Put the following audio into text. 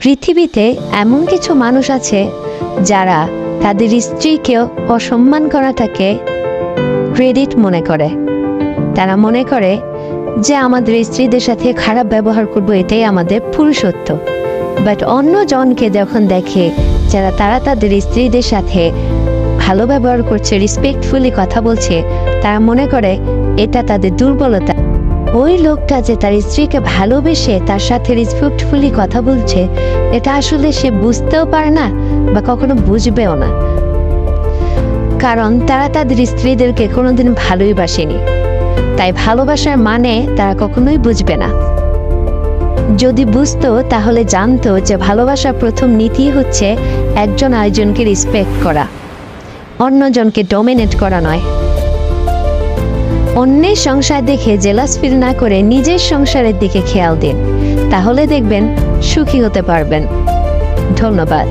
পৃথিবীতে এমন কিছু মানুষ আছে যারা তাদের স্ত্রীকেও অসম্মান করাটাকে ক্রেডিট মনে করে। তারা মনে করে যে আমাদের স্ত্রীদের সাথে খারাপ ব্যবহার করব, এটাই আমাদের পুরুষত্ব। বাট অন্য জনকে যখন দেখে যারা তারা তাদের স্ত্রীদের সাথে ভালো ব্যবহার করছে, রেসপেক্টফুলি কথা বলছে, তারা মনে করে এটা তাদের দুর্বলতা। ওই লোকটা যে তার স্ত্রীকে ভালোবেসে তার সাথে রেসপেক্টফুলি কথা বলছে, এটা আসলে সে বুঝতেও পারে না বা কখনো বুঝবেও না, কারণ তারা তাদের স্ত্রীদেরকে কোনোদিন ভালোই বাসেনি। তাই ভালোবাসার মানে তারা কখনোই বুঝবে না। যদি বুঝতো তাহলে জানতো যে ভালোবাসার প্রথম নীতি হচ্ছে একজন আরেকজনকে রেসপেক্ট করা, অন্যজনকে ডমিনেট করা নয়। অন্যের সংসার দেখে জেলাস ফিল না করে নিজের সংসারের দিকে খেয়াল দিন, তাহলে দেখবেন সুখী হতে পারবেন। ধন্যবাদ।